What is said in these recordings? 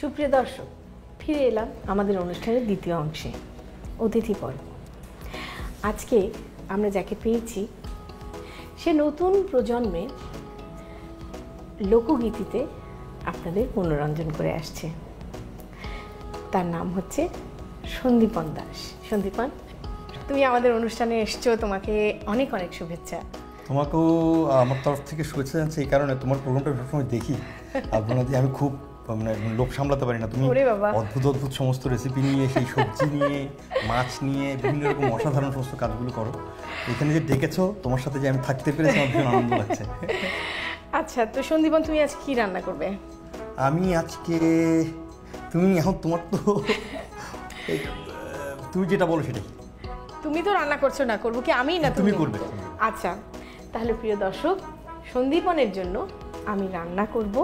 সুপ্রিয় দর্শক, ফিরে এলাম আমাদের অনুষ্ঠানের দ্বিতীয় অংশে, অতিথি পর্ব। আজকে আমরা যাকে পেয়েছি সে নতুন প্রজন্মে লোকগীতিতে আপনাদের মনোরঞ্জন করে আসছে। তার নাম হচ্ছে সন্দীপন দাস। সন্দীপন, তুমি আমাদের অনুষ্ঠানে এসছো, তোমাকে অনেক অনেক শুভেচ্ছা। তোমাকেও আমার তরফ থেকে শুভেচ্ছা জানাচ্ছি। এই কারণে তোমার প্রোগ্রামটা সবসময় দেখি, আপনাদের আমি খুব মানে লোভ সামলাতে পারি না। তুমি অদ্ভুত অদ্ভুত সমস্ত রেসিপি নিয়ে, সেই সবজি নিয়ে, মাছ নিয়ে বিভিন্ন রকম অসাধারণ সমস্ত কাজগুলো করো। এখানে যে ডেকেছো, তোমার সাথে যে আমি থাকতে পেরেছি, আমার ভীষণ আনন্দ লাগছে। আচ্ছা, তো সন্দীপন, তুমি আজকে কি রান্না করবে? আমি আজকে, তুমি এখন তোমার তো তুমি যেটা বলো সেটাই। তুমি তো রান্না করছো, না করবো কি আমি? না তুমি করবে। আচ্ছা, তাহলে প্রিয় দর্শক, সন্দীপনের জন্য আমি রান্না করব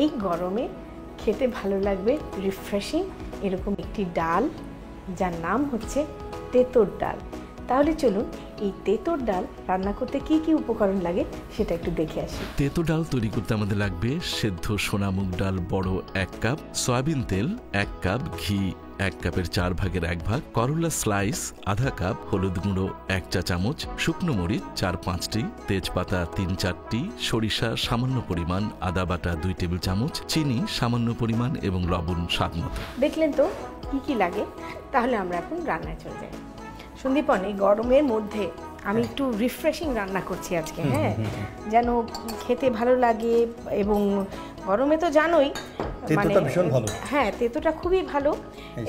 এই গরমে খেতে ভালো লাগবে, রিফ্রেশিং এরকম একটি ডাল, যার নাম হচ্ছে তেঁতোর ডাল। তাহলে চলুন এই তেঁতোর ডাল রান্না করতে কি কি উপকরণ লাগে সেটা একটু দেখে আসি। তেঁতো ডাল তৈরি করতে আমাদের লাগবে সেদ্ধ সোনা মুগ ডাল বড় 1 কাপ, সয়াবিন তেল 1 কাপ, ঘি 1 কাপের 4 ভাগের 1 ভাগ, করলা স্লাইস আধা কাপ, হলুদ গুঁড়ো 1 চা চামচ, শুকনো মরিচ 4-5টি, তেজপাতা 3-4টি, সরিষা সামান্য পরিমাণ, আদা বাটা 2 টেবিল চামচ, চিনি সামান্য পরিমাণ এবং লবণ স্বাদ মতো। দেখলেন তো কি কি লাগে। তাহলে আমরা এখন রান্নায় চলে যাই। সন্দীপন, এই গরমের মধ্যে আমি একটু রিফ্রেশিং রান্না করছি আজকে, হ্যাঁ, যেন খেতে ভালো লাগে। এবং গরমে তো জানোই মানে ভীষণ ভালো, হ্যাঁ, তেঁতোটা খুবই ভালো।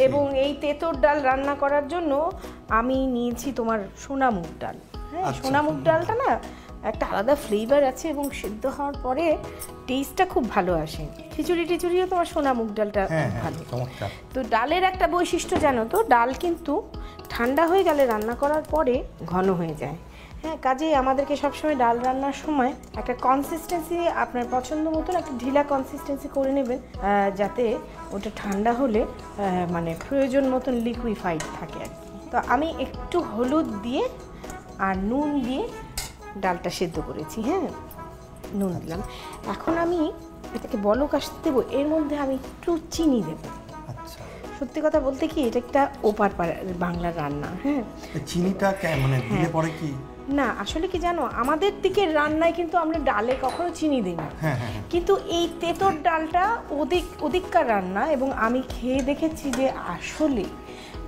এবং এই তেঁতোর ডাল রান্না করার জন্য আমি নিয়েছি তোমার সোনা মুগ ডাল। হ্যাঁ, সোনা মুগ ডালটা না একটা আলাদা ফ্লেভার আছে এবং সিদ্ধ হওয়ার পরে টেস্টটা খুব ভালো আসে। খিচুড়ি টিচুড়িও তোমার সোনা মুগ ডালটা ভালো। তো ডালের একটা বৈশিষ্ট্য জানো তো, ডাল কিন্তু ঠান্ডা হয়ে গেলে রান্না করার পরে ঘন হয়ে যায়। হ্যাঁ, কাজেই আমাদেরকে সবসময় ডাল রান্নার সময় একটা কনসিস্টেন্সি, আপনার পছন্দ মতন একটা ঢিলা কনসিস্টেন্সি করে নেবেন, যাতে ওটা ঠান্ডা হলে মানে প্রয়োজন মতন লিকুইফাইড থাকে আর কি। তো আমি একটু হলুদ দিয়ে আর নুন দিয়ে ডালটা সেদ্ধ করেছি। হ্যাঁ, নুন দিলাম। এখন আমি এটাকে বলক আসতে দেবো, এর মধ্যে আমি একটু চিনি দেবো। আচ্ছা, সত্যি কথা বলতে কি, এটা একটা ওপার বাংলার রান্না। হ্যাঁ, চিনিটা মানে দিলে পরে কি না, আসলে কি জানো, আমাদের দিকের রান্নায় কিন্তু আমরা ডালে কখনো চিনি দিই না, কিন্তু এই তেঁতোর ডালটা ওদিককার রান্না, এবং আমি খেয়ে দেখেছি যে আসলে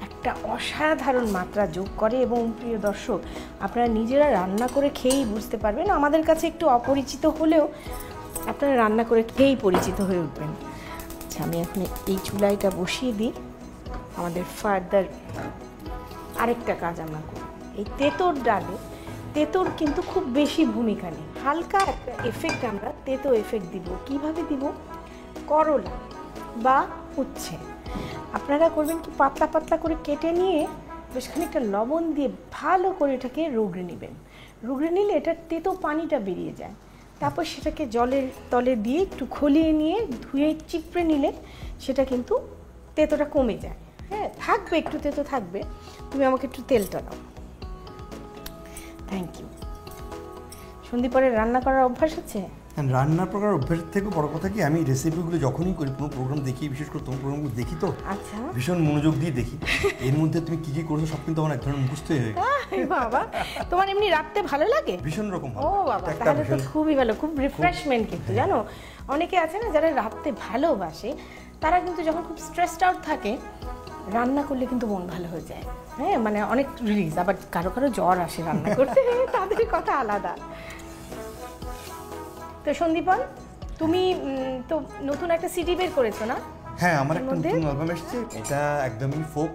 একটা অসাধারণ মাত্রা যোগ করে। এবং প্রিয় দর্শক, আপনারা নিজেরা রান্না করে খেয়েই বুঝতে পারবেন। আমাদের কাছে একটু অপরিচিত হলেও আপনারা রান্না করে খেয়েই পরিচিত হয়ে উঠবেন। আচ্ছা, আমি এখন এই চুলাইটা বসিয়ে দিই। আমাদের ফার্দার আরেকটা কাজ আমরা করি। এই তেঁতোর ডালে তেঁতোর কিন্তু খুব বেশি ভূমিকা নেই, হালকা একটা এফেক্ট আমরা তেঁতো এফেক্ট দিব। কিভাবে দিব? করলা বা উচ্ছে আপনারা করবেন কি, পাতলা পাতলা করে কেটে নিয়ে বেশ খানিকটা লবণ দিয়ে ভালো করে এটাকে রগড়ে নেবেন। রগড়ে নিলে এটার তেঁতো পানিটা বেরিয়ে যায়। তারপর সেটাকে জলের তলে দিয়ে একটু খলিয়ে নিয়ে ধুয়ে চিপড়ে নিলে সেটা কিন্তু তেঁতোটা কমে যায়। হ্যাঁ, থাকবে একটু তেঁতো থাকবে। তুমি আমাকে একটু তেলটা দাও। Thank you. সন্দীপনের রান্না করার অভ্যাস আছে? রান্নার প্রকার অভ্যাস থেকে বড় কথা কি, আমি রেসিপিগুলো যখনই করি, কোনো প্রোগ্রাম দেখি, বিশেষ করে তোমার প্রোগ্রামগুলো দেখি তো আচ্ছা, ভীষণ মনোযোগ দিয়ে দেখি। এর মধ্যে তুমি কি কি করছো সব কিন্তু আমার এক ধরনের মুখস্থ হয়ে গেছে। বাবা, তোমার এমনি রাখতে ভালো লাগে? ভীষণ রকম। ও বাবা, তাহলে তো খুবই ভালো, খুব রিফ্রেশমেন্ট। কিন্তু জানো, অনেকে আছে না যারা রাখতে ভালোবাসে, তারা কিন্তু যখন খুব স্ট্রেসড আউট থাকে রান্না করলে কিন্তু মন ভালো হয়ে যায়। হ্যাঁ, মানে অনেক রিলিজ। আবার কারো কারো জ্বর আসে রান্না করতে, তাদের কথা আলাদা। তো সন্দীপন, তুমি তো নতুন একটা সিডি বের করেছো না? হ্যাঁ, আমার একটা নতুন অ্যালবাম এসেছে। এটা একদমই ফোক।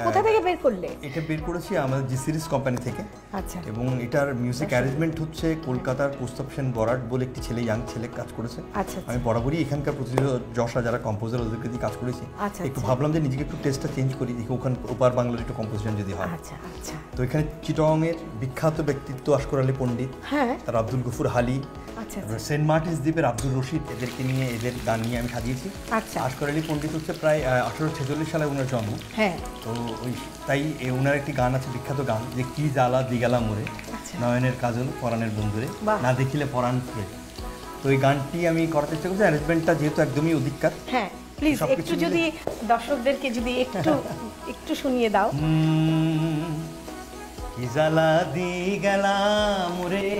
কোথা থেকে বের করলে? এটা বের করেছি আমাদের জি সিরিজ কোম্পানি থেকে। আচ্ছা। এবং এটার মিউজিক অ্যারেঞ্জমেন্ট হচ্ছে কলকাতার কৌস্তব সেন বরাট বলে একটি ছেলে, ইয়াং ছেলে কাজ করেছে। আচ্ছা। আমি বরাবরই এখানকার প্রতিযোগী যশা যারা কম্পোজার, ওদেরকে দিয়ে কাজ করেছি। একটু ভাবলাম যে নিজেকে একটু টেস্টটা চেঞ্জ করি, দেখি ওখানে ওপার বাংলার একটু কম্পোজিশন যদি হয়। আচ্ছা আচ্ছা। তো এখানে চিটংয়ের বিখ্যাত ব্যক্তিত্ব আশকর আলী পণ্ডিত, হ্যাঁ, তার আব্দুল গফুর হালি, আচ্ছা, সেন্ট মার্টিনস দ্বীপের আব্দুল রশিদ, এদেরকে নিয়ে, এদের গান নিয়ে আমি সাজিয়েছি। আচ্ছা। আশকর আলী পণ্ডিত হচ্ছে প্রায় 1846 সালে ওনার জন্ম। হ্যাঁ। তো ওই তাই ওনার একটি গান আছে, বিখ্যাত গান, যে কি জ্বালা দিগালা মোরে, নয়নের কাজল পরাণের বন্ধুরে, না দেখিলে পরাণ ফুরে। তো এই গানটি আমি করার চেষ্টা করছি। অ্যারেঞ্জমেন্টটা যেহেতু একদমই অধিকার, হ্যাঁ, প্লিজ একটু যদি দর্শকদেরকে যদি একটু একটু শুনিয়ে দাও। কি জ্বালা দি গেলাম রে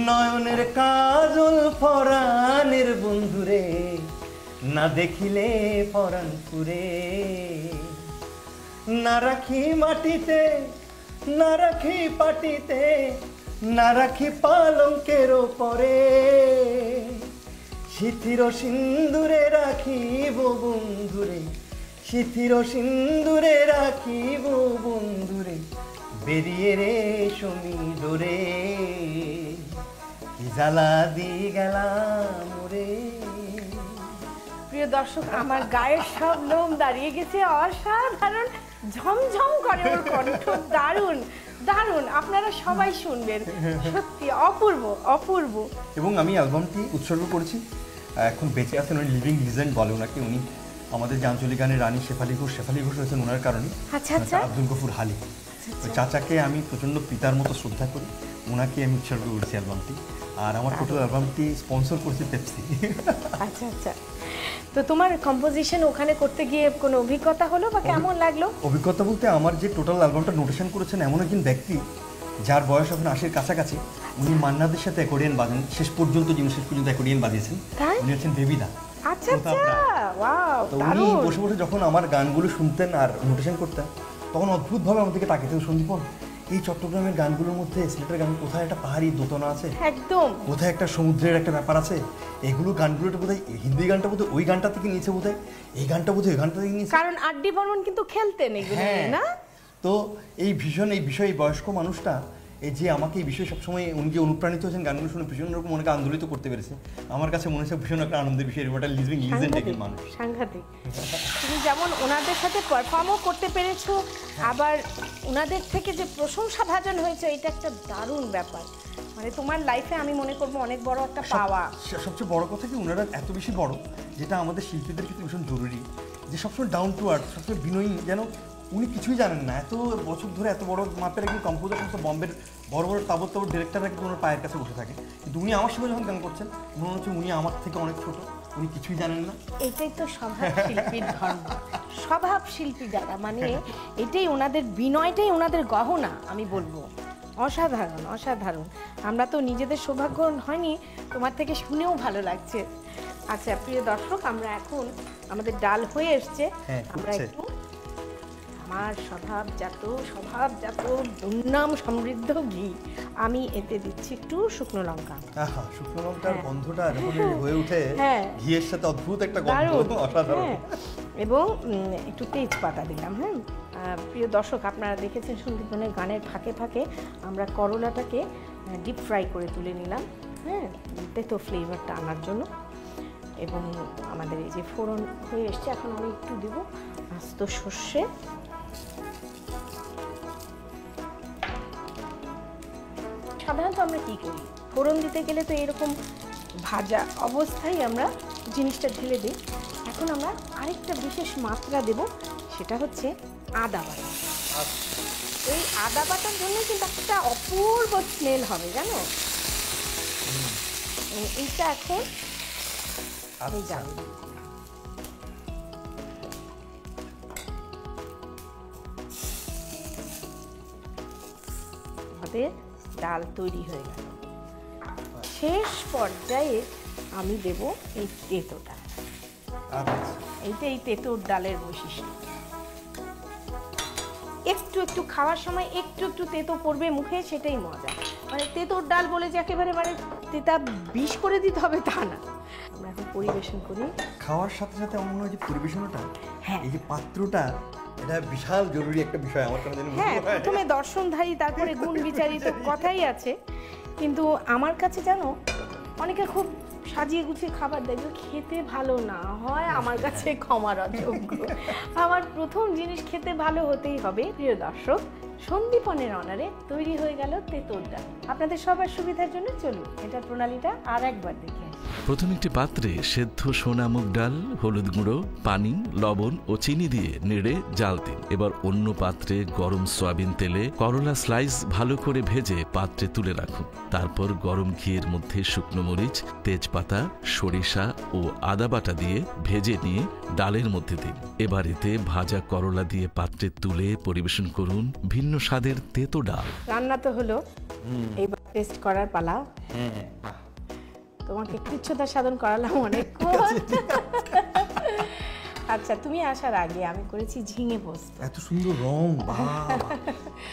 নয়নের কাজল পরাণের বন্ধুরে, না দেখিলে পরাণ পুরে, না রাখি মাটিতে না রাখি পাটিতে, না রাখি পালঙ্কের পরে, সিথির সিন্দুরে রাখিব বন্ধুরে, সিথির সিন্দুরে রাখিব বন্ধুরে, বেরিয়ে রে সমীরে, কি জ্বালা দি গেলাম রে। প্রিয় দর্শক, আমার গায়ের সব লোম দাঁড়িয়ে গেছে, অসাধারণ ঝমঝম করে ওর কণ্ঠ, দারুণ দারুণ, আপনারা সবাই শুনবেন, সত্যি অপূর্ব অপূর্ব। এবং আমি অ্যালবামটি উৎসর্গ করেছি, এখন বেঁচে আছেন উনি লিভিং লিজেন্ড বলে ওনাকে, উনি আমাদের যে আঞ্চলিক গানের রানী শেফালি ঘোষ হয়েছেন ওনার কারণে। আচ্ছা আচ্ছা, আব্দুল গফুর হালি, ওই চাচাকে আমি প্রচণ্ড পিতার মতো শ্রদ্ধা করি, ওনাকে আমি উৎসর্গ করেছি অ্যালবামটি। আর আমার টোটাল অ্যালবামটি স্পন্সর করছে পেপসি। আচ্ছা আচ্ছা, তো তোমার কম্পোজিশন ওখানে করতে গিয়ে কোনো অভিজ্ঞতা হলো বা কেমন লাগলো? অভিজ্ঞতা বলতে আমার যে টোটাল অ্যালবামটা নোটেশন করেছেন এমন একজন ব্যক্তি যার বয়স এখন 80-র কাছাকাছি, উনি মান্নাদের সাথে অ্যাকর্ডিয়ন বাজেন, শেষ পর্যন্ত অ্যাকর্ডিয়ন বাজিয়েছেন, উনি হচ্ছেন বেবিদা। আচ্ছা আচ্ছা, ওয়াও, তো উনি বসে বসে যখন আমার গানগুলো শুনতেন আর নোটেশন করতেন, তখন অদ্ভুতভাবে আমাদেরকে তাকিয়েছেন, সন্দীপন এই চট্টগ্রামের গানগুলোর মধ্যে সিলেটের গান কোথায় একটা পাহাড়ি দোতনা আছে, একদম কোথায় একটা সমুদ্রের একটা ব্যাপার আছে, এগুলো গানগুলোটা বোধহয় হিন্দি গানটা বোধহয় ওই গানটা থেকে নিয়েছে, বোধহয় এই গানটা বোধহয় ওই গানটা থেকে নিয়েছে, কারণ আড্ডি বর্মন কিন্তু খেলতেন এগুলো নিয়ে, না? তো এই ভীষণ এই বিষয়ে বয়স্ক মানুষটা এই যে আমাকে এই বিষয়ে সবসময় উনি যে অনুপ্রাণিত হয়েছেন গানগুলো শুনে ভীষণ রকম অনেকে আন্দোলিত করতে পেরেছে, আমার কাছে মনে হচ্ছে ভীষণ একটা আনন্দের বিষয়, এরকম একটা লিভিং লিজেন্ড একজন মানুষ। সাংঘাতিক, তুমি যেমন ওনাদের সাথে পারফর্মও করতে পেরেছো, আবার ওনাদের থেকে যে প্রশংসা ভাজন হয়েছে, এটা একটা দারুণ ব্যাপার, মানে তোমার লাইফে আমি মনে করবো অনেক বড় একটা পাওয়া। সবচেয়ে বড় কথা কি ওনারা এত বেশি বড়, যেটা আমাদের শিল্পীদের ক্ষেত্রে ভীষণ জরুরি, যে সবসময় ডাউন টু আর্থ, সবসময় বিনয়ী, যেন উনি কিছুই জানেন না, এত বছর ধরে এত বড় মাপের একজন কম্পোজার, সমস্ত বম্বের বড় বড় তাবর ডিরেক্টররা কিন্তু ওনার পায়ের কাছে বসে থাকে, কিন্তু উনি আমার সঙ্গে যখন গান করছেন মনে হচ্ছে উনি আমার থেকে অনেক ছোট, উনি কিছুই জানেন না। এটাই তো স্বভাব শিল্পীর ধর্ম, স্বভাব শিল্পী যারা, মানে এটাই ওনাদের বিনয়টাই ওনাদের গহনা, আমি বলবো অসাধারণ অসাধারণ। আমরা তো নিজেদের সৌভাগ্য হয়নি, তোমার থেকে শুনেও ভালো লাগছে। আচ্ছা প্রিয় দর্শক, আমরা এখন আমাদের ডাল হয়ে এসছে, আমরা একটু আমার স্বভাবজাত দুর্নাম সমৃদ্ধ ঘি, আমি এতে দিচ্ছি একটু শুকনো লঙ্কা। শুকনো লঙ্কার গন্ধটা যখন হয়ে ওঠে ঘিয়ের সাথে অদ্ভুত একটা গন্ধ, অসাধারণ। এবং একটু তেজপাতা দিলাম। হ্যাঁ প্রিয় দর্শক, আপনারা দেখেছেন সন্দীপনের গানের ফাঁকে ফাঁকে আমরা করলাটাকে ডিপ ফ্রাই করে তুলে নিলাম, হ্যাঁ, তেতো ফ্লেভারটা আনার জন্য। এবং আমাদের এই যে ফোড়ন হয়ে এসছে, এখন আমি একটু দেব আস্ত সর্ষে, সাধারণত আমরা কি করি, ফোড়ন দিতে গেলে তো এরকম ভাজা অবস্থায় আমরা জিনিসটা ঢেলে দিই। এখন আমরা আরেকটা বিশেষ মাত্রা দেব, সেটা হচ্ছে আদা বাটা। এই আদা বাটার জন্য কিন্তু একটা অপূর্ব স্মেল হবে, জানো? এইটা এখন আমাদের ডাল তৈরি হয়ে গেল। শেষ পর্যায়ে আমি দেব এই তেঁতোটা, এইটা এই তেঁতোর ডালের বৈশিষ্ট্য। একটু একটু খাওয়ার সময় একটু একটু তেঁতো পড়বে মুখে, সেটাই মজা। মানে তেঁতোর ডাল বলে যে একেবারে মানে তেঁতা বিষ করে দিতে হবে তা না। আমরা এখন পরিবেশন করি। খাওয়ার সাথে সাথে আমার মনে হয় যে পরিবেশনটা, এই যে পাত্রটা, এটা বিশাল জরুরি একটা বিষয় আমার কাছে। হ্যাঁ, প্রথমে দর্শনধারী তারপরে গুণ বিচারী, তো কথাই আছে। কিন্তু আমার কাছে জানো, অনেকে খুব সাজিয়ে গুছিয়ে খাবার দেয়, খেতে ভালো না হয় আমার কাছে ক্ষমার অযোগ্য। আমার প্রথম জিনিস খেতে ভালো হতেই হবে। প্রিয় দর্শক, সন্দীপনের অনারে তৈরি হয়ে গেল তেঁতোর ডাল। আপনাদের সবার সুবিধার জন্য চলুন এটার প্রণালীটা আর একবার দেখে আসি। প্রথম একটি পাত্রে সেদ্ধ সোনা মুগ ডাল, হলুদ গুঁড়ো, পানি, লবণ ও চিনি দিয়ে নেড়ে জাল দিন। এবার অন্য পাত্রে গরম সয়াবিন তেলে করলা স্লাইস ভালো করে ভেজে পাত্রে তুলে রাখুন। তারপর গরম ঘিয়ের মধ্যে শুকনো মরিচ, তেজপাতা, সরিষা ও আদা বাটা দিয়ে ভেজে নিয়ে ডালের মধ্যে দিন। এবার এতে ভাজা করলা দিয়ে পাত্রে তুলে পরিবেশন করুন ভিন্ন স্বাদের তেতো ডাল। রান্না তো হলো, এইবার টেস্ট করার পালা। তোমাকে কৃচ্ছতা সাধন করালাম অনেকক্ষণ। আচ্ছা, তুমি আসার আগে আমি করেছি ঝিঙে পোস্ত। এত সুন্দর রং, বাহ!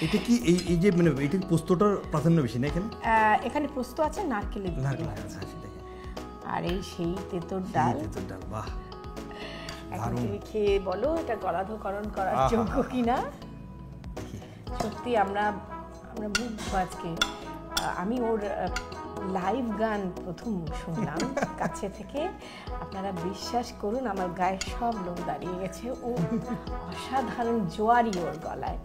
এটা কি এই যে মানে এটা পোস্তটার প্রাধান্য বেশি না এখানে? এখানে পোস্ত আছে, নারকেলের নারকেল আছে সেটাকে। আর এই সেই তেঁতোর ডাল। তেঁতুল ডাল, বাহ! এখন তুমি খেয়ে বলো এটা গলাধকরণ করার যোগ্য কিনা। সত্যি আমরা মুগ্ধ আজকে। আমি ওর লাইভ গান প্রথম শুনলাম কাছে থেকে। আপনারা বিশ্বাস করুন, আমার গায়ে সব লোক দাঁড়িয়ে গেছে। ও অসাধারণ জোয়ারি ওর গলায়,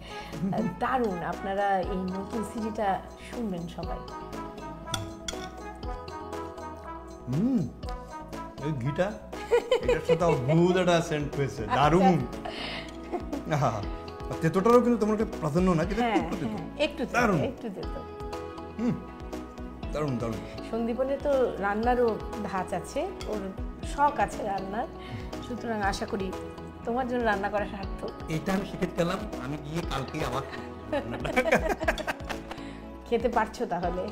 দারুণ। আপনারা এই নতুন সিডিটা শুনবেন সবাই। এই ঘিটা এটার সাথে অদ্ভুত একটা সেন্ট পেয়েছে, দারুণ। তেতোটারও কিন্তু তোমার প্রাধান্য না, কিন্তু একটু তেতো। দারুণ দারুণ। সন্দীপনের তো রান্নারও ধাঁচ আছে, ওর শখ আছে রান্নার, সুতরাং আশা করি তোমার জন্য রান্না করা সার্থক। এটা আমি শিখে গেলাম, আমি গিয়ে কালকে আবার খেতে পারছো তাহলে।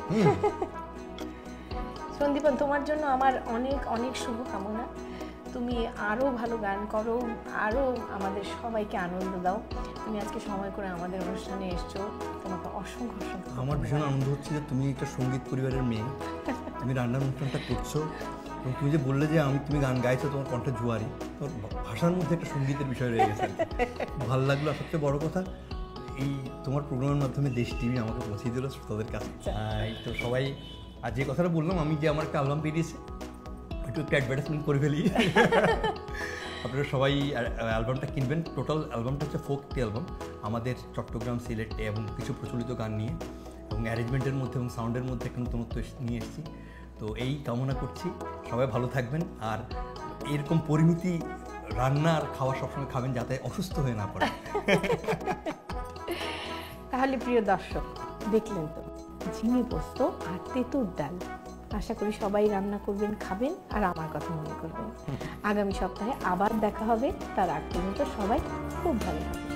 সন্দীপন, তোমার জন্য আমার অনেক অনেক শুভকামনা। তুমি আরও ভালো গান করো, আরও আমাদের সবাইকে আনন্দ দাও। তুমি আজকে সময় করে আমাদের অনুষ্ঠানে এসছো, তোমাকে অসংখ্য অসংখ্য। আমার ভীষণ আনন্দ হচ্ছে যে তুমি একটা সঙ্গীত পরিবারের মেয়ে, তুমি রান্নার অনুষ্ঠানটা করছো, এবং তুমি যে বললে যে তুমি গান গাইছো, তোমার কণ্ঠে জোয়ারি, তোমার ভাষার মধ্যে একটা সঙ্গীতের বিষয় রয়ে গেছে। ভালো লাগলো। আর সবচেয়ে বড় কথা, এই তোমার প্রোগ্রামের মাধ্যমে দেশ টিভি আমাকে পৌঁছে দিল তাদের কাছে। তো সবাই, আর যে কথাটা বললাম, আমি যে আমার একটা অ্যালবাম বেরিয়েছে, একটু অ্যাডভার্টাইজমেন্ট করে ফেলি। আপনারা সবাই অ্যালবামটা কিনবেন। টোটাল অ্যালবামটা হচ্ছে ফোক অ্যালবাম, আমাদের চট্টগ্রাম, সিলেট এবং কিছু প্রচলিত গান নিয়ে, এবং অ্যারেঞ্জমেন্টের মধ্যে এবং সাউন্ডের মধ্যে একটা নতুনত্ব নিয়ে এসেছি। তো এই কামনা করছি, সবাই ভালো থাকবেন, আর এরকম পরিমিতি রান্না আর খাওয়া সবসময় খাবেন, যাতে অসুস্থ হয়ে না পড়ে। তাহলে প্রিয় দর্শক, দেখলেন তো ঝিঙে পোস্ত আর তেঁতুর ডাল। আশা করি সবাই রান্না করবেন, খাবেন, আর আমার কথা মনে করবেন। আগামী সপ্তাহে আবার দেখা হবে। তার আগ পর্যন্ত সবাই খুব ভালো থাকবেন।